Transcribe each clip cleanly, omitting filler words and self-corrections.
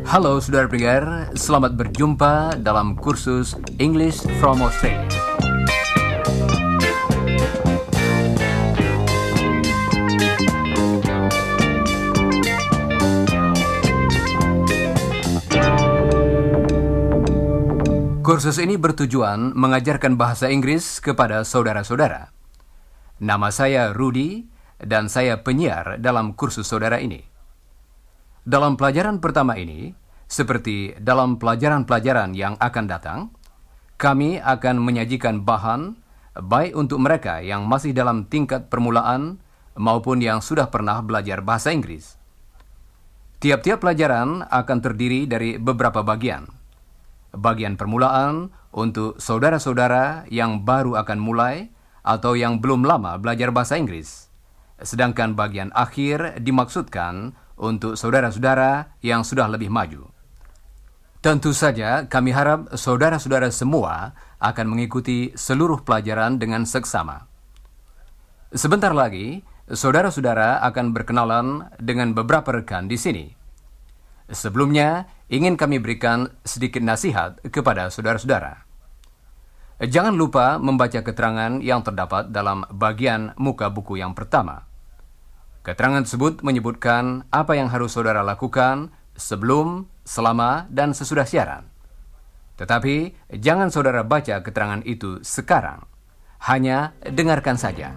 Halo saudara pendengar, selamat berjumpa dalam kursus English from Australia. Kursus ini bertujuan mengajarkan bahasa Inggris kepada saudara-saudara. Nama saya Rudy dan saya penyiar dalam kursus saudara ini. Dalam pelajaran pertama ini, seperti dalam pelajaran-pelajaran yang akan datang, kami akan menyajikan bahan baik untuk mereka yang masih dalam tingkat permulaan maupun yang sudah pernah belajar bahasa Inggris. Tiap-tiap pelajaran akan terdiri dari beberapa bagian. Bagian permulaan untuk saudara-saudara yang baru akan mulai atau yang belum lama belajar bahasa Inggris. Sedangkan bagian akhir dimaksudkan untuk saudara-saudara yang sudah lebih maju. Tentu saja kami harap saudara-saudara semua akan mengikuti seluruh pelajaran dengan seksama. Sebentar lagi, saudara-saudara akan berkenalan dengan beberapa rekan di sini. Sebelumnya, ingin kami berikan sedikit nasihat kepada saudara-saudara. Jangan lupa membaca keterangan yang terdapat dalam bagian muka buku yang pertama. Keterangan tersebut menyebutkan apa yang harus saudara lakukan sebelum, selama, dan sesudah siaran. Tetapi, jangan saudara baca keterangan itu sekarang. Hanya dengarkan saja.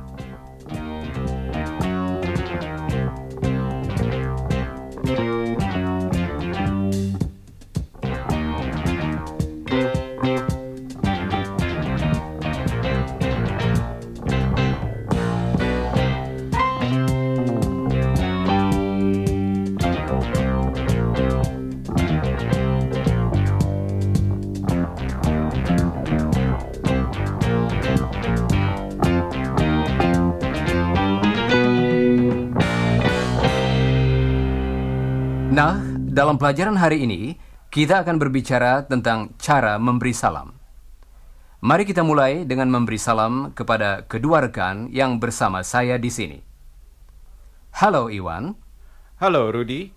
Nah, dalam pelajaran hari ini, kita akan berbicara tentang cara memberi salam. Mari kita mulai dengan memberi salam kepada kedua rekan yang bersama saya di sini. Halo Iwan. Halo Rudy.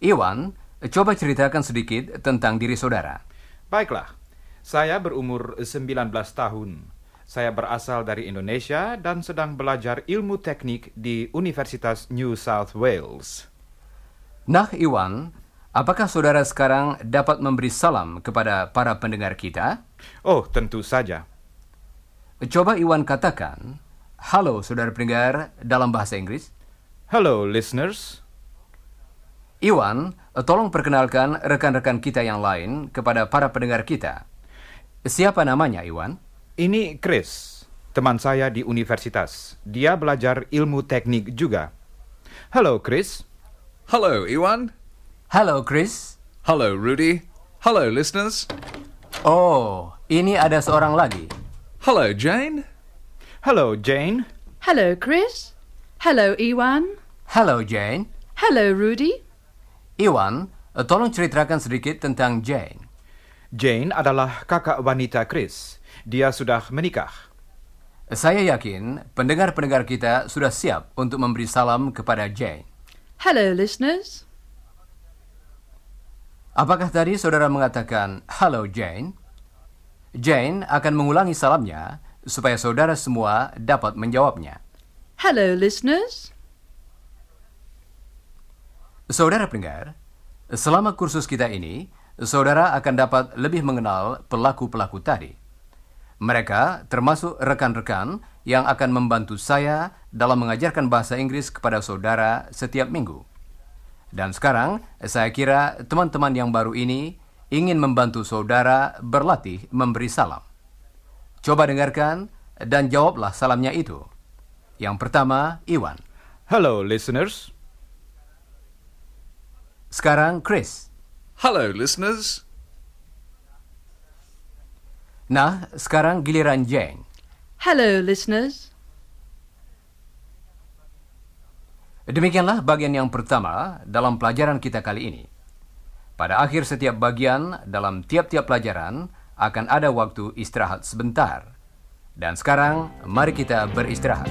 Iwan, coba ceritakan sedikit tentang diri saudara. Baiklah, saya berumur 19 tahun. Saya berasal dari Indonesia dan sedang belajar ilmu teknik di Universitas New South Wales. Nah, Iwan, apakah saudara sekarang dapat memberi salam kepada para pendengar kita? Oh, tentu saja. Coba Iwan katakan, halo saudara pendengar dalam bahasa Inggris. Hello, listeners. Iwan, tolong perkenalkan rekan-rekan kita yang lain kepada para pendengar kita. Siapa namanya, Iwan? Ini Chris, teman saya di universitas. Dia belajar ilmu teknik juga. Halo, Chris. Hello, Iwan. Halo, Chris. Hello, Rudy. Hello, listeners. Oh, ini ada seorang lagi. Hello, Jane. Hello, Jane. Hello, Chris. Hello, Iwan. Halo, Jane. Hello, Rudy. Iwan, tolong ceritakan sedikit tentang Jane. Jane adalah kakak wanita Chris. Dia sudah menikah. Saya yakin pendengar-pendengar kita sudah siap untuk memberi salam kepada Jane. Hello, listeners. Apakah tadi saudara mengatakan, halo Jane? Jane akan mengulangi salamnya supaya saudara semua dapat menjawabnya. Hello, listeners. Saudara pendengar, selama kursus kita ini, saudara akan dapat lebih mengenal pelaku-pelaku tadi. Mereka termasuk rekan-rekan yang akan membantu saya dalam mengajarkan bahasa Inggris kepada saudara setiap minggu. Dan sekarang, saya kira teman-teman yang baru ini ingin membantu saudara berlatih memberi salam. Coba dengarkan dan jawablah salamnya itu. Yang pertama, Iwan. Hello, listeners. Sekarang, Chris. Hello, listeners. Nah, sekarang giliran Jane. Hello, listeners. Demikianlah bagian yang pertama dalam pelajaran kita kali ini. Pada akhir setiap bagian dalam tiap-tiap pelajaran akan ada waktu istirahat sebentar. Dan sekarang, mari kita beristirahat.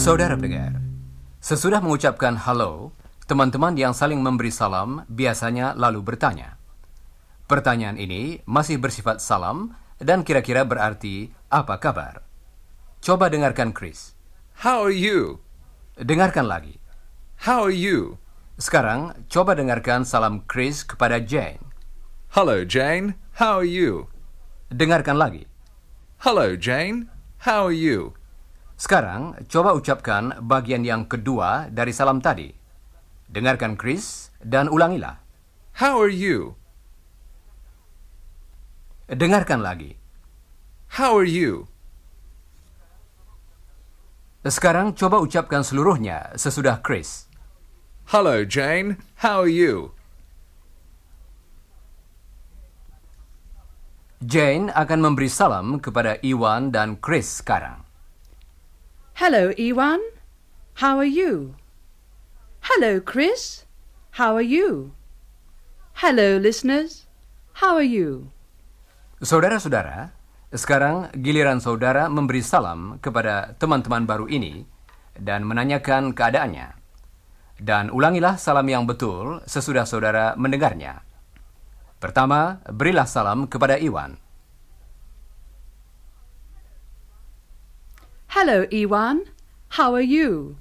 Saudara pendengar, sesudah mengucapkan halo, teman-teman yang saling memberi salam biasanya lalu bertanya. Pertanyaan ini masih bersifat salam dan kira-kira berarti apa kabar. Coba dengarkan Chris. How are you? Dengarkan lagi. How are you? Sekarang coba dengarkan salam Chris kepada Jane. Hello, Jane. How are you? Dengarkan lagi. Hello, Jane. How are you? Sekarang coba ucapkan bagian yang kedua dari salam tadi. Dengarkan Chris dan ulangilah. How are you? Dengarkan lagi. How are you? Sekarang coba ucapkan seluruhnya sesudah Chris. Hello, Jane. How are you? Jane akan memberi salam kepada Iwan dan Chris sekarang. Hello, Iwan. How are you? Hello, Chris. How are you? Hello, listeners. How are you? Saudara-saudara, sekarang giliran saudara memberi salam kepada teman-teman baru ini dan menanyakan keadaannya. Dan ulangilah salam yang betul sesudah saudara mendengarnya. Pertama, berilah salam kepada Iwan. Hello, Iwan. How are you?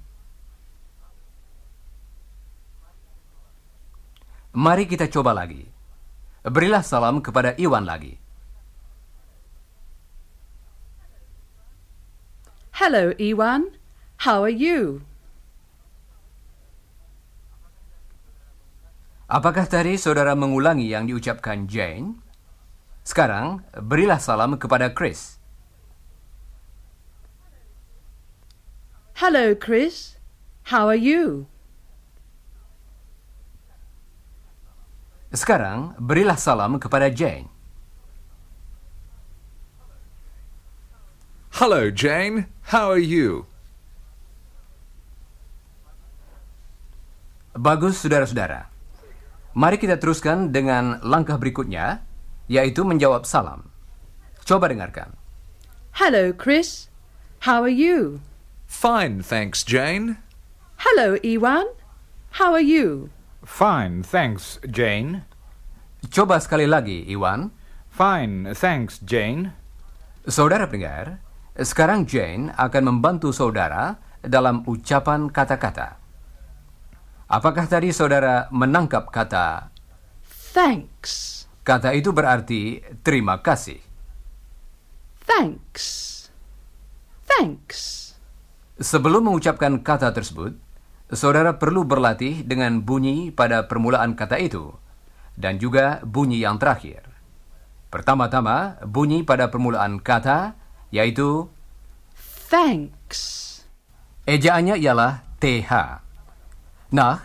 Mari kita coba lagi. Berilah salam kepada Iwan lagi. Hello, Iwan. How are you? Apakah tadi saudara mengulangi yang diucapkan Jane? Sekarang, berilah salam kepada Chris. Hello, Chris. How are you? Sekarang, berilah salam kepada Jane. Hello, Jane. How are you? Bagus, saudara-saudara. Mari kita teruskan dengan langkah berikutnya, yaitu menjawab salam. Coba dengarkan. Hello, Chris. How are you? Fine, thanks, Jane. Hello, Iwan. How are you? Fine, thanks, Jane. Coba sekali lagi, Iwan. Fine, thanks, Jane. Saudara pendengar, sekarang Jane akan membantu saudara dalam ucapan kata-kata. Apakah tadi saudara menangkap kata Thanks. Kata itu berarti terima kasih. Thanks. Thanks. Sebelum mengucapkan kata tersebut, saudara perlu berlatih dengan bunyi pada permulaan kata itu dan juga bunyi yang terakhir. Pertama-tama, bunyi pada permulaan kata yaitu Thanks. ejaannya ialah TH. Nah,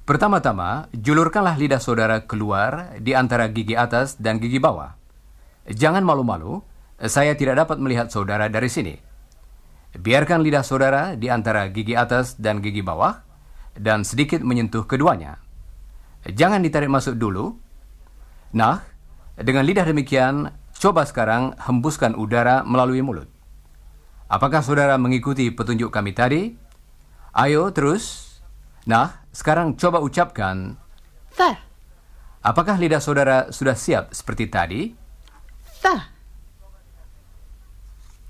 pertama-tama julurkanlah lidah saudara keluar di antara gigi atas dan gigi bawah. Jangan malu-malu, saya tidak dapat melihat saudara dari sini. Biarkan lidah saudara di antara gigi atas dan gigi bawah dan sedikit menyentuh keduanya. Jangan ditarik masuk dulu. Nah, dengan lidah demikian, coba sekarang hembuskan udara melalui mulut. Apakah saudara mengikuti petunjuk kami tadi? Ayo terus. Nah, sekarang coba ucapkan. Tha. Apakah lidah saudara sudah siap seperti tadi? Tha.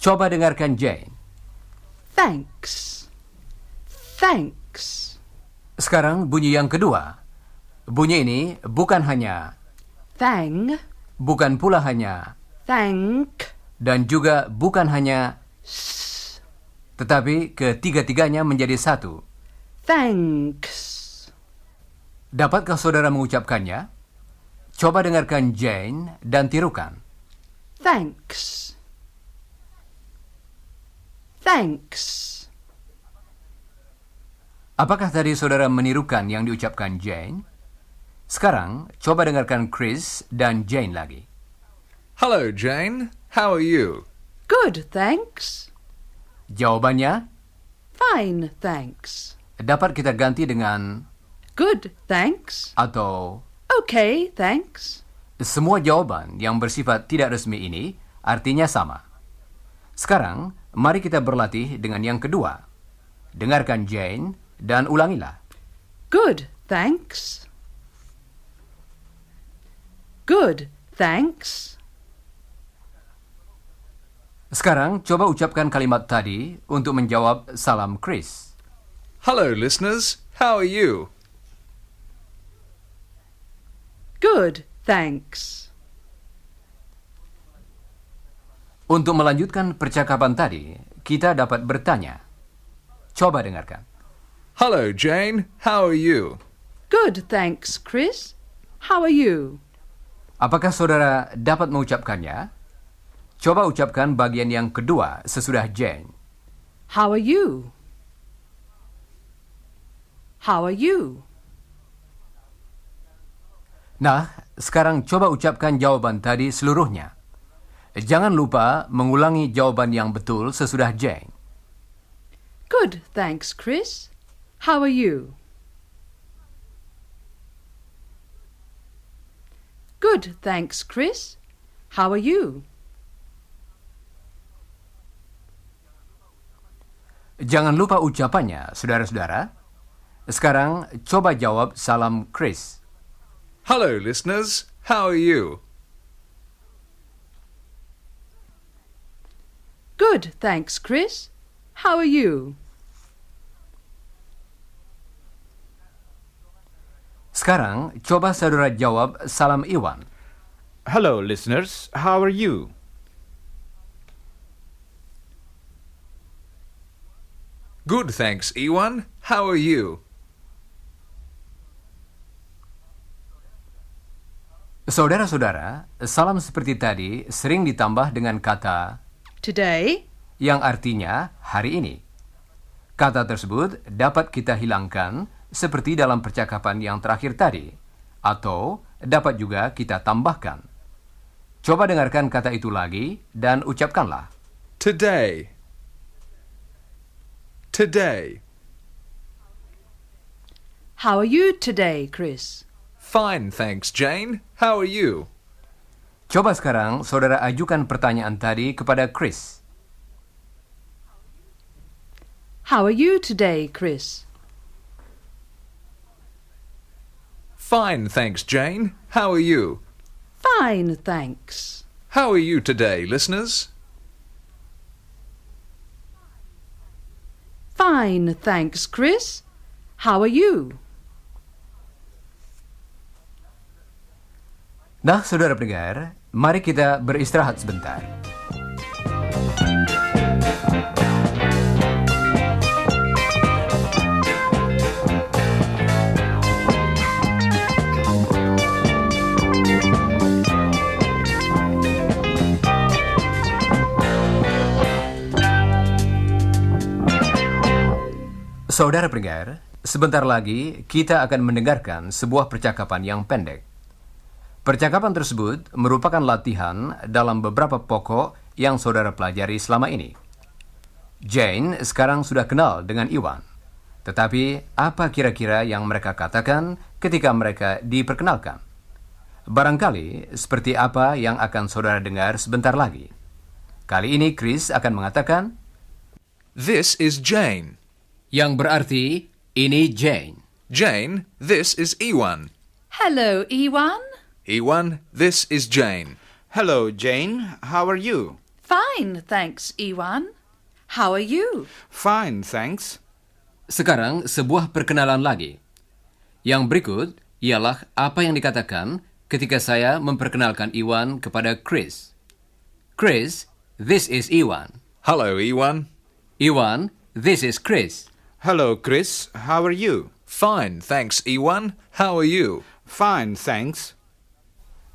Coba dengarkan Jane. Thanks. Thanks. Sekarang bunyi yang kedua. Bunyi ini bukan hanya, Thang. bukan pula hanya, Thank. dan juga bukan hanya, tetapi ketiga-tiganya menjadi satu. Thanks. Dapatkah saudara mengucapkannya? Coba dengarkan Jane dan tirukan. Thanks. Thanks. Apakah tadi saudara menirukan yang diucapkan Jane? Sekarang, coba dengarkan Chris dan Jane lagi. Hello, Jane. How are you? Good, thanks. Jawabannya Fine, thanks. dapat kita ganti dengan Good, thanks. atau. Okay, thanks. Semua jawaban yang bersifat tidak resmi ini artinya sama. Sekarang, mari kita berlatih dengan yang kedua. Dengarkan Jane dan ulangilah. Good, thanks. Good, thanks. Sekarang coba ucapkan kalimat tadi untuk menjawab salam Chris. Hello, listeners. How are you? Good, thanks. Untuk melanjutkan percakapan tadi, kita dapat bertanya. Coba dengarkan. Hello, Jane. How are you? Good, thanks, Chris. How are you? Apakah saudara dapat mengucapkannya? Coba ucapkan bagian yang kedua sesudah Jane. How are you? How are you? Nah, sekarang coba ucapkan jawaban tadi seluruhnya. Jangan lupa mengulangi jawaban yang betul sesudah Jane. Good, thanks, Chris. How are you? Good, thanks, Chris. How are you? Jangan lupa ucapannya, saudara-saudara. Sekarang coba jawab salam Chris. Hello, listeners. How are you? Good, thanks, Chris. How are you? Sekarang coba saudara jawab salam Iwan. Hello, listeners. How are you? Good, thanks, Ewan. How are you? Saudara-saudara, salam seperti tadi sering ditambah dengan kata Today, yang artinya hari ini. Kata tersebut dapat kita hilangkan seperti dalam percakapan yang terakhir tadi, atau dapat juga kita tambahkan. Coba dengarkan kata itu lagi dan ucapkanlah. Today. Today. how are you today, Chris? Fine, thanks, Jane. How are you? Coba sekarang saudara ajukan pertanyaan tadi kepada Chris. How are you today, Chris? Fine, thanks, Jane. How are you? Fine, thanks. How are you today, listeners? Fine, thanks, Chris. How are you? Nah, saudara pendengar, mari kita beristirahat sebentar. Saudara pendengar, sebentar lagi kita akan mendengarkan sebuah percakapan yang pendek. Percakapan tersebut merupakan latihan dalam beberapa pokok yang saudara pelajari selama ini. Jane sekarang sudah kenal dengan Iwan. Tetapi apa kira-kira yang mereka katakan ketika mereka diperkenalkan? Barangkali seperti apa yang akan saudara dengar sebentar lagi. Kali ini Chris akan mengatakan, This is Jane. yang berarti ini Jane. Jane, this is Ewan. Hello, Ewan. Ewan, this is Jane. Hello, Jane. How are you? Fine, thanks, Ewan. How are you? Fine, thanks. Sekarang sebuah perkenalan lagi. Yang berikut ialah apa yang dikatakan ketika saya memperkenalkan Iwan kepada Chris. Chris, this is Iwan. Hello, Ewan. Iwan, this is Chris. Hello, Chris. How are you? Fine, thanks, Ewan. How are you? Fine, thanks.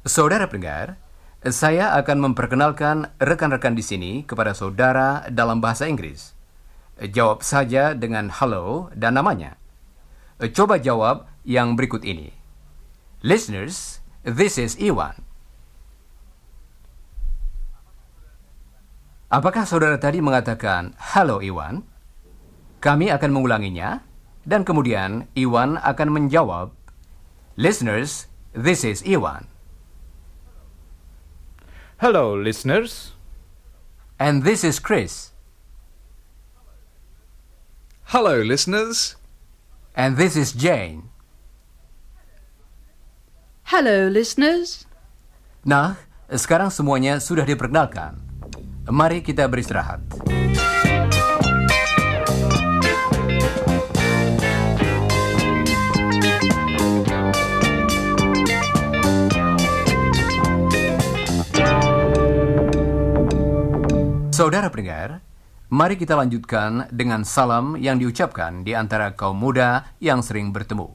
Saudara pendengar, saya akan memperkenalkan rekan-rekan di sini kepada saudara dalam bahasa Inggris. Jawab saja dengan hello dan namanya. Coba jawab yang berikut ini. Listeners, this is Iwan. Apakah saudara tadi mengatakan hello Iwan? Kami akan mengulanginya, dan kemudian Iwan akan menjawab, Listeners, this is Iwan. Hello, listeners. And this is Chris. Hello, listeners. And this is Jane. Hello, listeners. Nah, sekarang semuanya sudah diperkenalkan. Mari kita beristirahat. Saudara pendengar, mari kita lanjutkan dengan salam yang diucapkan di antara kaum muda yang sering bertemu.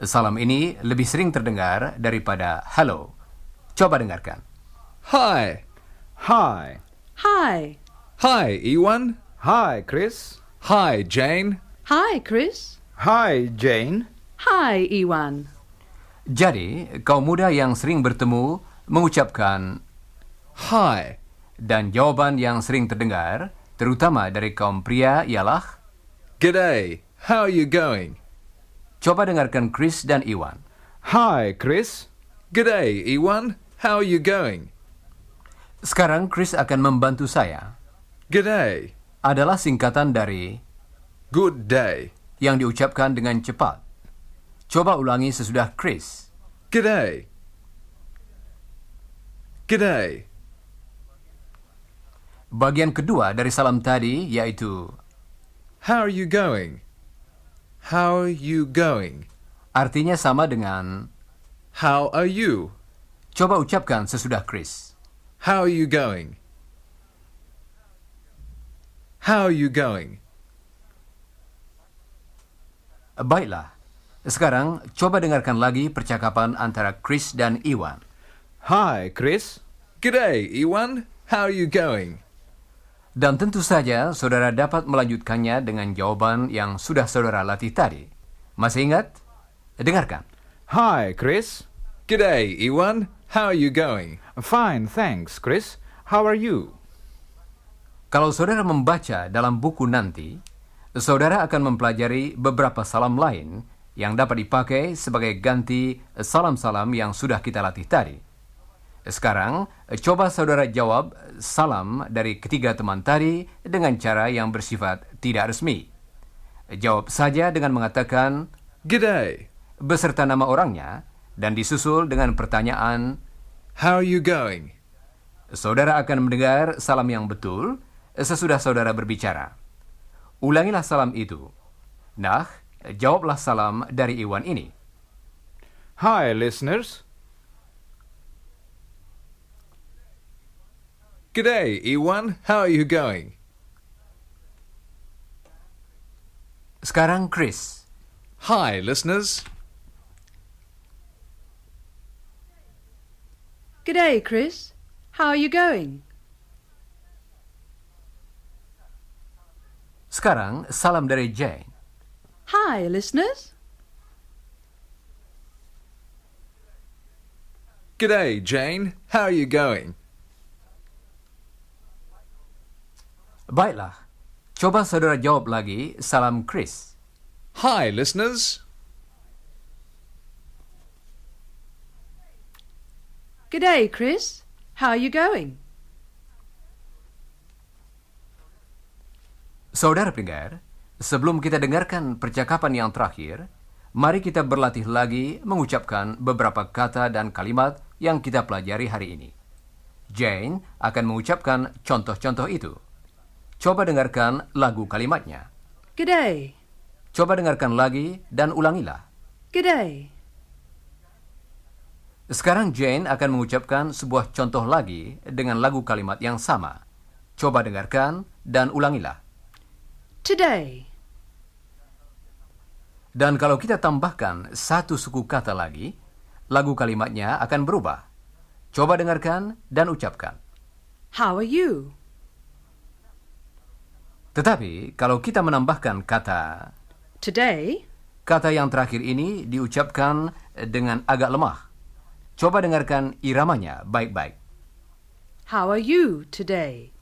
Salam ini lebih sering terdengar daripada hello. Coba dengarkan. Hi. Hi. Hi. Hi, Ewan. Hi, Chris. Hi, Jane. Hi, Chris. Hi, Jane. Hi, Ewan. Jadi, kaum muda yang sering bertemu mengucapkan Hi. dan jawaban yang sering terdengar, terutama dari kaum pria, ialah G'day. How are you going? coba dengarkan Chris dan Iwan. Hi, Chris. G'day, Ewan. How are you going? Sekarang Chris akan membantu saya. G'day. Adalah singkatan dari Good day. yang diucapkan dengan cepat. Coba ulangi sesudah Chris. G'day. G'day. Bagian kedua dari salam tadi yaitu How are you going? How are you going? artinya sama dengan How are you? coba ucapkan sesudah Chris. How are you going? How are you going? Baiklah. Sekarang coba dengarkan lagi percakapan antara Chris dan Iwan. Hi, Chris. G'day, Ewan. How are you going? Dan tentu saja saudara dapat melanjutkannya dengan jawaban yang sudah saudara latih tadi. Masih ingat? Dengarkan. Hi, Chris. G'day, Ewan. How are you going? Fine, thanks, Chris. How are you? Kalau saudara membaca dalam buku nanti, saudara akan mempelajari beberapa salam lain yang dapat dipakai sebagai ganti salam-salam yang sudah kita latih tadi. Sekarang, coba saudara jawab salam dari ketiga teman tadi dengan cara yang bersifat tidak resmi. Jawab saja dengan mengatakan G'day. beserta nama orangnya dan disusul dengan pertanyaan. How are you going? Saudara akan mendengar salam yang betul sesudah saudara berbicara. Ulangilah salam itu. Nah, jawablah salam dari Iwan ini. Hi, listeners. G'day, Ewan. How are you going? Sekarang Chris. Hi, listeners. G'day, Chris. How are you going? Sekarang salam dari Jane. Hi, listeners. G'day, Jane. How are you going? Baiklah, coba saudara jawab lagi salam Chris. Hi, listeners. G'day, Chris. How are you going? Saudara pendengar, sebelum kita dengarkan percakapan yang terakhir, mari kita berlatih lagi mengucapkan beberapa kata dan kalimat yang kita pelajari hari ini. Jane akan mengucapkan contoh-contoh itu. Coba dengarkan lagu kalimatnya. G'day. Coba dengarkan lagi dan ulangilah. G'day. Sekarang Jane akan mengucapkan sebuah contoh lagi dengan lagu kalimat yang sama. Coba dengarkan dan ulangilah. Today. Dan kalau kita tambahkan satu suku kata lagi, lagu kalimatnya akan berubah. Coba dengarkan dan ucapkan. How are you? Tetapi kalau kita menambahkan kata, Today. kata yang terakhir ini diucapkan dengan agak lemah. Coba dengarkan iramanya baik-baik. How are you today?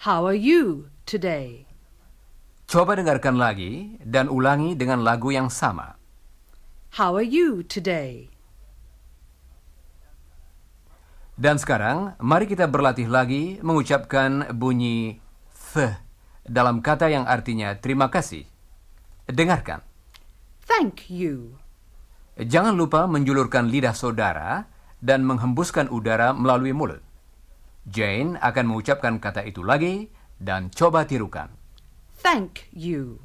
How are you today? Coba dengarkan lagi dan ulangi dengan lagu yang sama. How are you today? Dan sekarang, mari kita berlatih lagi mengucapkan bunyi th dalam kata yang artinya terima kasih. Dengarkan. Thank you. Jangan lupa menjulurkan lidah saudara dan menghembuskan udara melalui mulut. Jane akan mengucapkan kata itu lagi dan coba tirukan. Thank you.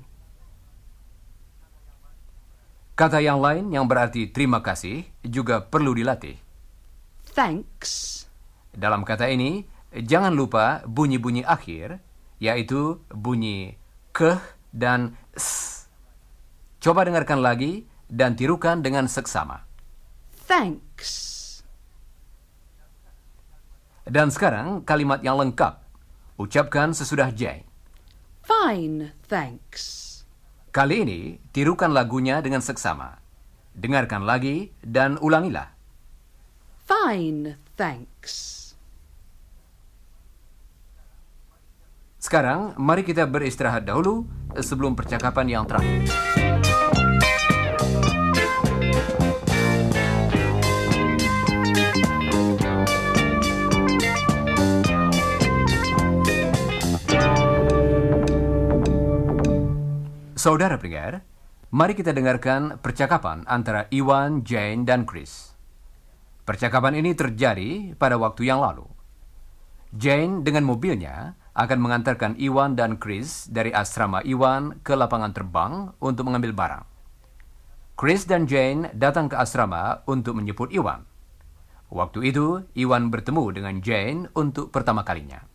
Kata yang lain yang berarti terima kasih juga perlu dilatih. Thanks. Dalam kata ini, jangan lupa bunyi-bunyi akhir, yaitu bunyi keh dan s. Coba dengarkan lagi dan tirukan dengan seksama. Thanks. Dan sekarang kalimat yang lengkap. Ucapkan sesudah Jane. Fine, thanks. Kali ini, tirukan lagunya dengan seksama. Dengarkan lagi dan ulangilah. Fine, thanks. Sekarang, mari kita beristirahat dahulu sebelum percakapan yang terakhir. Saudara pendengar, mari kita dengarkan percakapan antara Iwan, Jane, dan Chris. Percakapan ini terjadi pada waktu yang lalu. Jane dengan mobilnya akan mengantarkan Iwan dan Chris dari asrama Iwan ke lapangan terbang untuk mengambil barang. Chris dan Jane datang ke asrama untuk menjemput Iwan. Waktu itu, Iwan bertemu dengan Jane untuk pertama kalinya.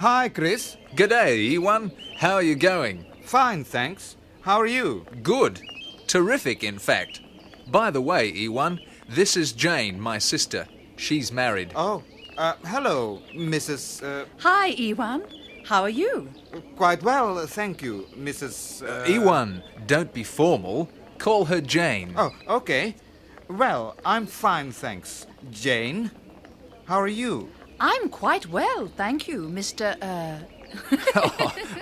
Hi, Chris. G'day, Ewan. How are you going? Fine, thanks. How are you? Good. Terrific, in fact. By the way, Ewan, this is Jane, my sister. She's married. Oh, hello, Mrs. Hi, Ewan. How are you? Quite well, thank you, Mrs. Ewan, don't be formal. Call her Jane. Oh, okay. Well, I'm fine, thanks. Jane, how are you? I'm quite well, thank you, Mr.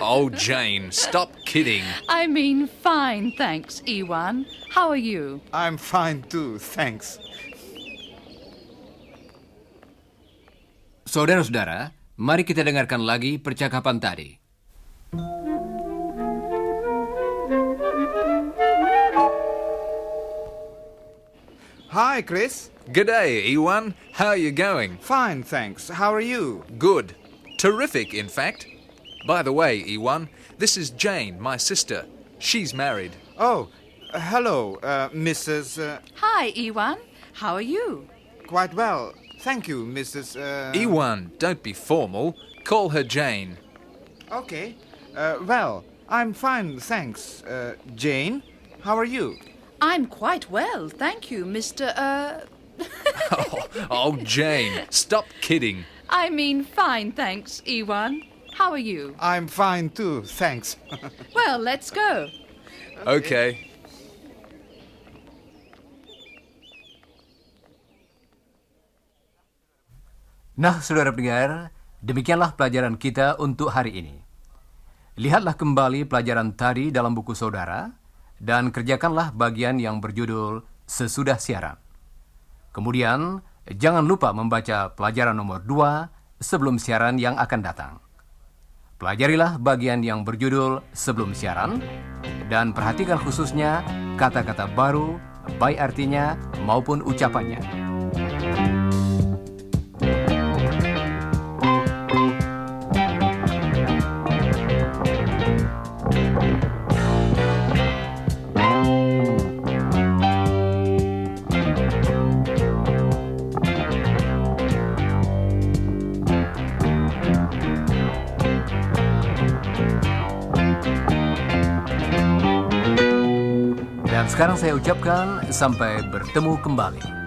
Oh, Jane, stop kidding. I mean, fine, thanks, Ewan. How are you? I'm fine too, thanks. Saudara-saudara, mari kita dengarkan lagi percakapan tadi. Hi, Chris. G'day, Ewan. How are you going? Fine, thanks. How are you? Good. Terrific, in fact. By the way, Ewan, this is Jane, my sister. She's married. Oh, hello, Mrs. Hi, Ewan. How are you? Quite well, thank you, Mrs. Ewan, don't be formal. Call her Jane. Okay. Well, I'm fine, thanks. Jane, how are you? I'm quite well, thank you, Mr. Oh, Jane, stop kidding. I mean, fine, thanks, Ewan. How are you? I'm fine too, thanks. Well, let's go. Okay. Nah, saudara pendengar, demikianlah pelajaran kita untuk hari ini. Lihatlah kembali pelajaran tadi dalam buku saudara, dan kerjakanlah bagian yang berjudul sesudah siaran. Kemudian, jangan lupa membaca pelajaran nomor 2 sebelum siaran yang akan datang. Pelajarilah bagian yang berjudul sebelum siaran, dan perhatikan khususnya kata-kata baru, baik artinya maupun ucapannya. Dan sekarang saya ucapkan sampai bertemu kembali.